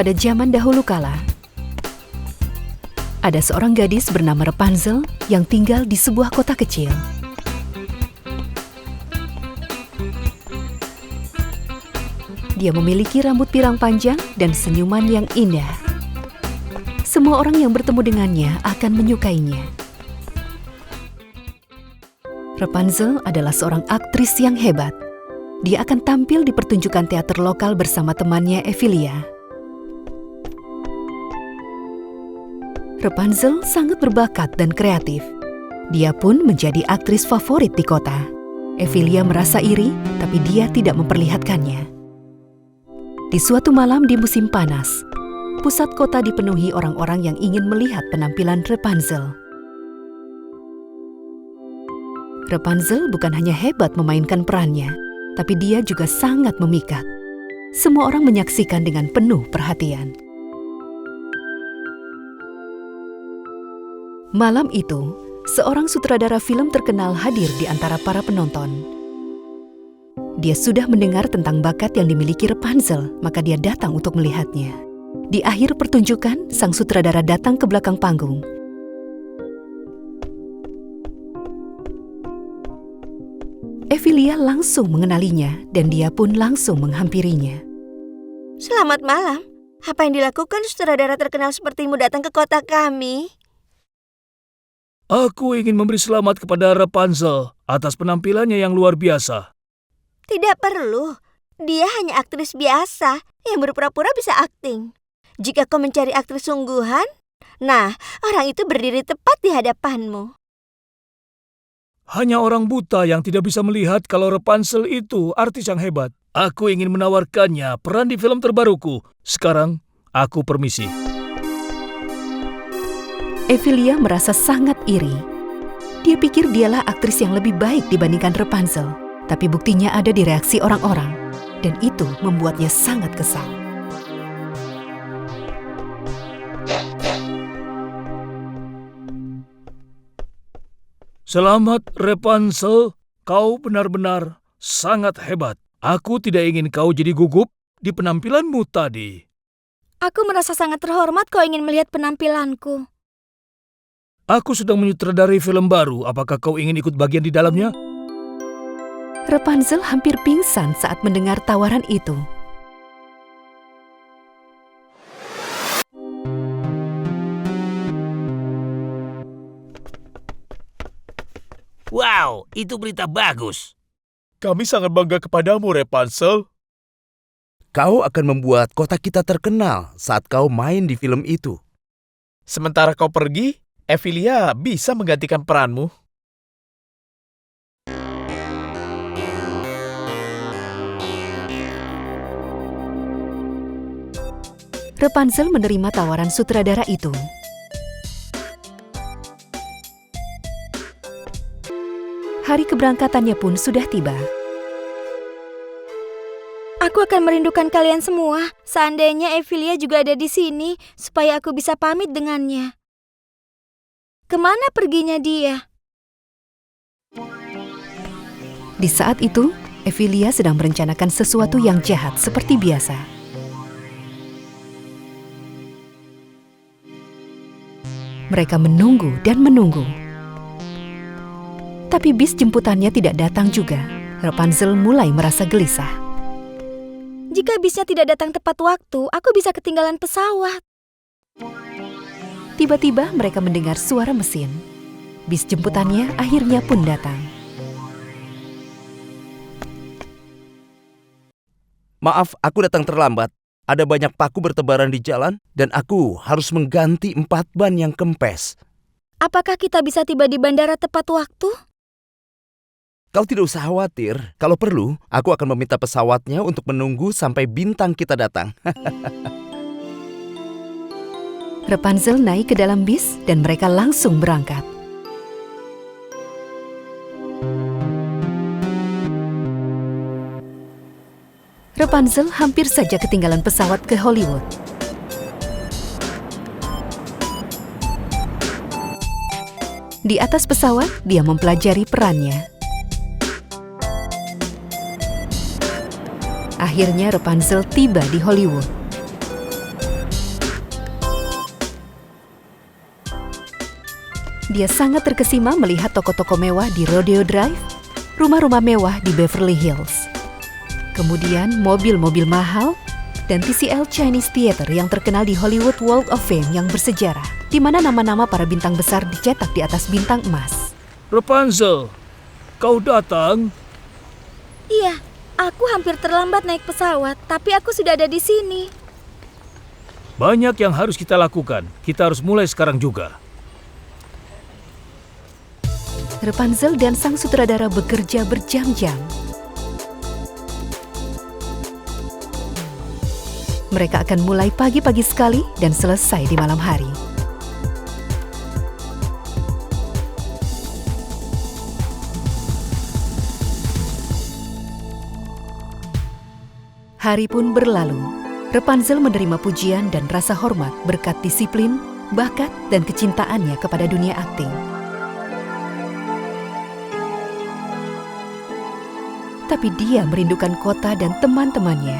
Pada zaman dahulu kala, ada seorang gadis bernama Rapunzel yang tinggal di sebuah kota kecil. Dia memiliki rambut pirang panjang dan senyuman yang indah. Semua orang yang bertemu dengannya akan menyukainya. Rapunzel adalah seorang aktris yang hebat. Dia akan tampil di pertunjukan teater lokal bersama temannya Ephelia. Rapunzel sangat berbakat dan kreatif. Dia pun menjadi aktris favorit di kota. Ephelia merasa iri, tapi dia tidak memperlihatkannya. Di suatu malam di musim panas, pusat kota dipenuhi orang-orang yang ingin melihat penampilan Rapunzel. Rapunzel bukan hanya hebat memainkan perannya, tapi dia juga sangat memikat. Semua orang menyaksikan dengan penuh perhatian. Malam itu, seorang sutradara film terkenal hadir di antara para penonton. Dia sudah mendengar tentang bakat yang dimiliki Rapunzel, maka dia datang untuk melihatnya. Di akhir pertunjukan, sang sutradara datang ke belakang panggung. Ephelia langsung mengenalinya dan dia pun langsung menghampirinya. Selamat malam. Apa yang dilakukan sutradara terkenal sepertimu datang ke kota kami? Aku ingin memberi selamat kepada Rapunzel atas penampilannya yang luar biasa. Tidak perlu. Dia hanya aktris biasa yang berpura-pura bisa akting. Jika kau mencari aktris sungguhan, nah, orang itu berdiri tepat di hadapanmu. Hanya orang buta yang tidak bisa melihat kalau Rapunzel itu artis yang hebat. Aku ingin menawarkannya peran di film terbaruku. Sekarang, aku permisi. Ephelia merasa sangat iri. Dia pikir dialah aktris yang lebih baik dibandingkan Rapunzel. Tapi buktinya ada di reaksi orang-orang. Dan itu membuatnya sangat kesal. Selamat, Rapunzel. Kau benar-benar sangat hebat. Aku tidak ingin kau jadi gugup di penampilanmu tadi. Aku merasa sangat terhormat kau ingin melihat penampilanku. Aku sedang menyutradarai film baru. Apakah kau ingin ikut bagian di dalamnya? Rapunzel hampir pingsan saat mendengar tawaran itu. Wow, itu berita bagus. Kami sangat bangga kepadamu, Rapunzel. Kau akan membuat kota kita terkenal saat kau main di film itu. Sementara kau pergi, Ephelia bisa menggantikan peranmu. Rapunzel menerima tawaran sutradara itu. Hari keberangkatannya pun sudah tiba. Aku akan merindukan kalian semua. Seandainya Ephelia juga ada di sini, supaya aku bisa pamit dengannya. Kemana perginya dia? Di saat itu, Ephelia sedang merencanakan sesuatu yang jahat seperti biasa. Mereka menunggu dan menunggu. Tapi bis jemputannya tidak datang juga. Rapunzel mulai merasa gelisah. Jika bisnya tidak datang tepat waktu, aku bisa ketinggalan pesawat. Tiba-tiba mereka mendengar suara mesin. Bis jemputannya akhirnya pun datang. Maaf, aku datang terlambat. Ada banyak paku bertebaran di jalan dan aku harus mengganti 4 ban yang kempes. Apakah kita bisa tiba di bandara tepat waktu? Kau tidak usah khawatir. Kalau perlu, aku akan meminta pesawatnya untuk menunggu sampai bintang kita datang. Rapunzel naik ke dalam bis dan mereka langsung berangkat. Rapunzel hampir saja ketinggalan pesawat ke Hollywood. Di atas pesawat, dia mempelajari perannya. Akhirnya Rapunzel tiba di Hollywood. Dia sangat terkesima melihat toko-toko mewah di Rodeo Drive, rumah-rumah mewah di Beverly Hills. Kemudian mobil-mobil mahal, dan TCL Chinese Theater yang terkenal di Hollywood Walk of Fame yang bersejarah, di mana nama-nama para bintang besar dicetak di atas bintang emas. Rapunzel, kau datang? Iya, aku hampir terlambat naik pesawat, tapi aku sudah ada di sini. Banyak yang harus kita lakukan. Kita harus mulai sekarang juga. Rapunzel dan sang sutradara bekerja berjam-jam. Mereka akan mulai pagi-pagi sekali dan selesai di malam hari. Hari pun berlalu. Rapunzel menerima pujian dan rasa hormat berkat disiplin, bakat, dan kecintaannya kepada dunia akting. Tapi dia merindukan kota dan teman-temannya.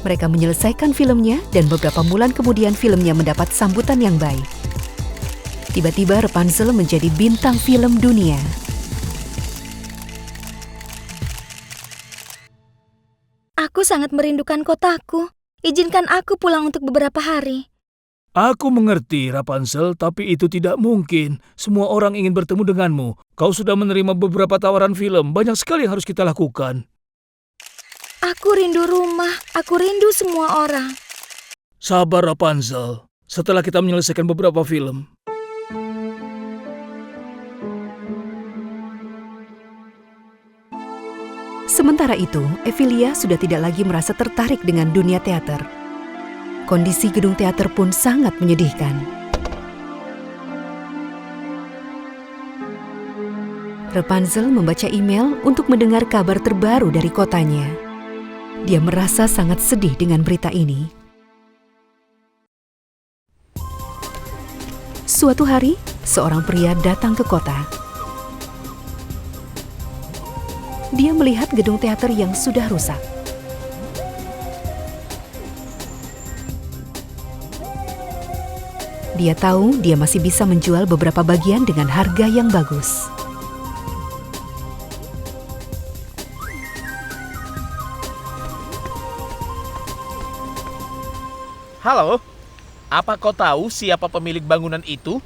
Mereka menyelesaikan filmnya dan beberapa bulan kemudian filmnya mendapat sambutan yang baik. Tiba-tiba Rapunzel menjadi bintang film dunia. Aku sangat merindukan kotaku. Izinkan aku pulang untuk beberapa hari. Aku mengerti, Rapunzel, tapi itu tidak mungkin. Semua orang ingin bertemu denganmu. Kau sudah menerima beberapa tawaran film. Banyak sekali yang harus kita lakukan. Aku rindu rumah. Aku rindu semua orang. Sabar, Rapunzel. Setelah kita menyelesaikan beberapa film. Sementara itu, Emilia sudah tidak lagi merasa tertarik dengan dunia teater. Kondisi gedung teater pun sangat menyedihkan. Rapunzel membaca email untuk mendengar kabar terbaru dari kotanya. Dia merasa sangat sedih dengan berita ini. Suatu hari, seorang pria datang ke kota. Dia melihat gedung teater yang sudah rusak. Dia tahu dia masih bisa menjual beberapa bagian dengan harga yang bagus. Halo, apa kau tahu siapa pemilik bangunan itu?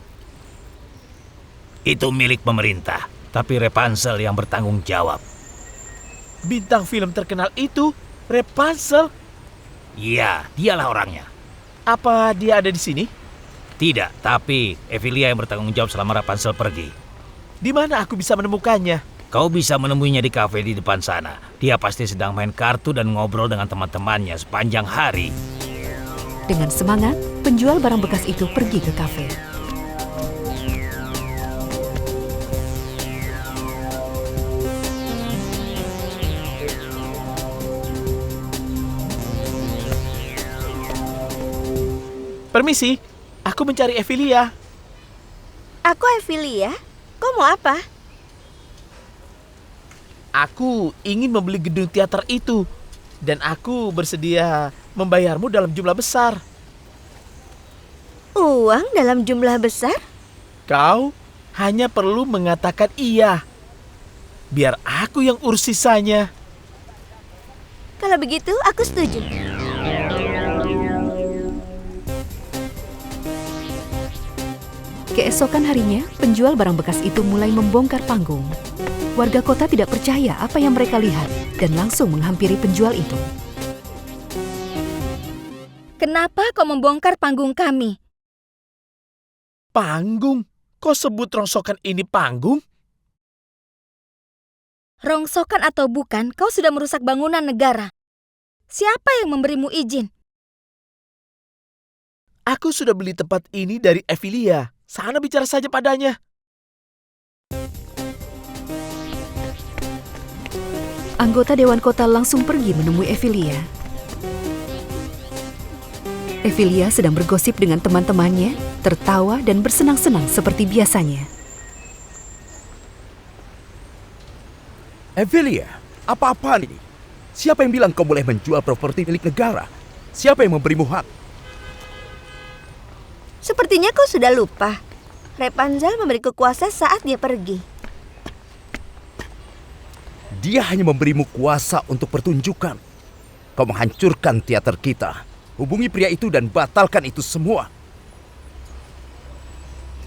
Itu milik pemerintah, tapi Rapunzel yang bertanggung jawab. Bintang film terkenal itu, Rapunzel. Iya, dialah orangnya. Apa dia ada di sini? Tidak, tapi Emilia yang bertanggung jawab selama Rapunzel pergi. Di mana aku bisa menemukannya? Kau bisa menemuinya di kafe di depan sana. Dia pasti sedang main kartu dan ngobrol dengan teman-temannya sepanjang hari. Dengan semangat, penjual barang bekas itu pergi ke kafe. Permisi, aku mencari Emilia. Aku Emilia. Kau mau apa? Aku ingin membeli gedung teater itu. Dan aku bersedia membayarmu dalam jumlah besar. Uang dalam jumlah besar? Kau hanya perlu mengatakan iya. Biar aku yang urus sisanya. Kalau begitu, aku setuju. Keesokan harinya, penjual barang bekas itu mulai membongkar panggung. Warga kota tidak percaya apa yang mereka lihat dan langsung menghampiri penjual itu. Kenapa kau membongkar panggung kami? Panggung? Kau sebut rongsokan ini panggung? Rongsokan atau bukan, kau sudah merusak bangunan negara. Siapa yang memberimu izin? Aku sudah beli tempat ini dari Emilia. Sana bicara saja padanya. Anggota Dewan Kota langsung pergi menemui Emilia. Emilia sedang bergosip dengan teman-temannya, tertawa dan bersenang-senang seperti biasanya. Emilia, apa-apaan ini? Siapa yang bilang kau boleh menjual properti milik negara? Siapa yang memberimu hak? Sepertinya kau sudah lupa. Rapunzel memberiku kuasa saat dia pergi. Dia hanya memberimu kuasa untuk pertunjukan. Kau menghancurkan teater kita. Hubungi pria itu dan batalkan itu semua.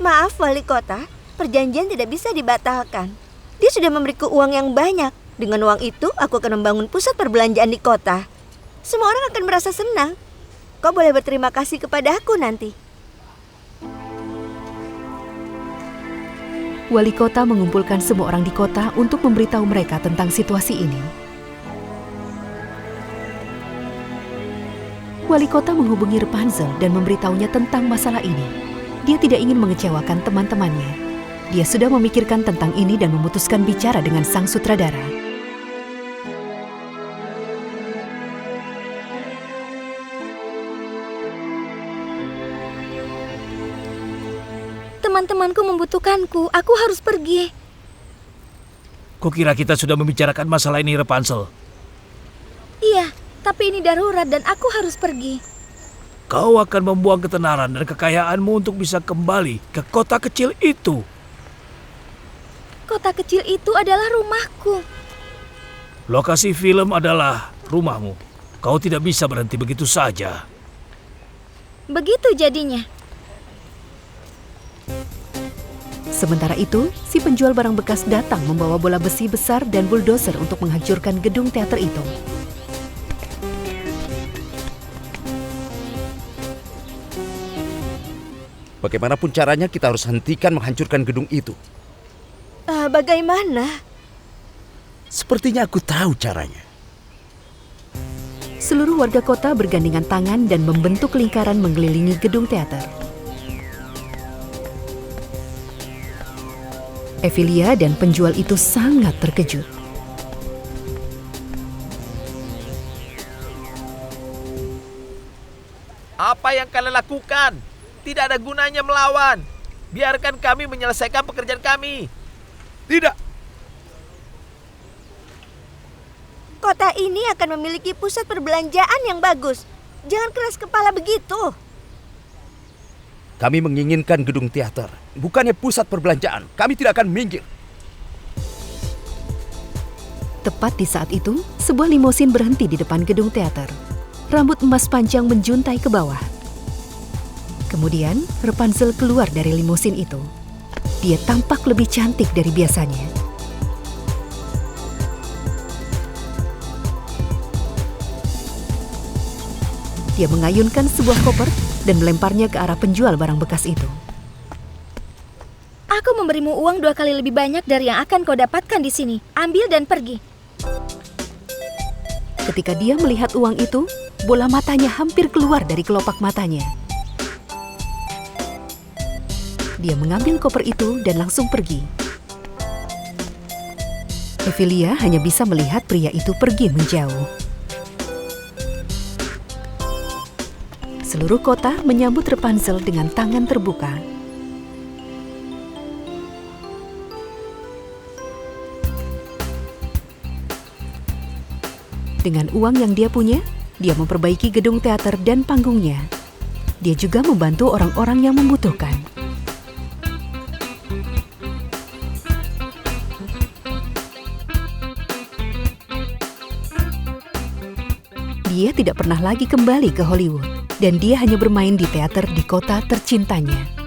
Maaf, Wali Kota. Perjanjian tidak bisa dibatalkan. Dia sudah memberiku uang yang banyak. Dengan uang itu, aku akan membangun pusat perbelanjaan di kota. Semua orang akan merasa senang. Kau boleh berterima kasih kepada aku nanti. Wali kota mengumpulkan semua orang di kota untuk memberitahu mereka tentang situasi ini. Wali kota menghubungi Rapunzel dan memberitahunya tentang masalah ini. Dia tidak ingin mengecewakan teman-temannya. Dia sudah memikirkan tentang ini dan memutuskan bicara dengan sang sutradara. Teman-temanku membutuhkanku. Aku harus pergi. Kukira kita sudah membicarakan masalah ini, Rapunzel. Iya, tapi ini darurat dan aku harus pergi. Kau akan membuang ketenaran dan kekayaanmu untuk bisa kembali ke kota kecil itu. Kota kecil itu adalah rumahku. Lokasi film adalah rumahmu. Kau tidak bisa berhenti begitu saja. Begitu jadinya. Sementara itu, si penjual barang bekas datang membawa bola besi besar dan bulldozer untuk menghancurkan gedung teater itu. Bagaimanapun caranya kita harus hentikan menghancurkan gedung itu. Bagaimana? Sepertinya aku tahu caranya. Seluruh warga kota bergandengan tangan dan membentuk lingkaran mengelilingi gedung teater. Evelia dan penjual itu sangat terkejut. Apa yang kalian lakukan? Tidak ada gunanya melawan. Biarkan kami menyelesaikan pekerjaan kami. Tidak. Kota ini akan memiliki pusat perbelanjaan yang bagus. Jangan keras kepala begitu. Kami menginginkan gedung teater, bukannya pusat perbelanjaan. Kami tidak akan minggir. Tepat di saat itu, sebuah limosin berhenti di depan gedung teater. Rambut emas panjang menjuntai ke bawah. Kemudian, Rapunzel keluar dari limosin itu. Dia tampak lebih cantik dari biasanya. Dia mengayunkan sebuah koper dan melemparnya ke arah penjual barang bekas itu. Aku memberimu uang 2 kali lebih banyak dari yang akan kau dapatkan di sini. Ambil dan pergi. Ketika dia melihat uang itu, bola matanya hampir keluar dari kelopak matanya. Dia mengambil koper itu dan langsung pergi. Evelia hanya bisa melihat pria itu pergi menjauh. Seluruh kota menyambut Rapunzel dengan tangan terbuka. Dengan uang yang dia punya, dia memperbaiki gedung teater dan panggungnya. Dia juga membantu orang-orang yang membutuhkan. Dia tidak pernah lagi kembali ke Hollywood, dan dia hanya bermain di teater di kota tercintanya.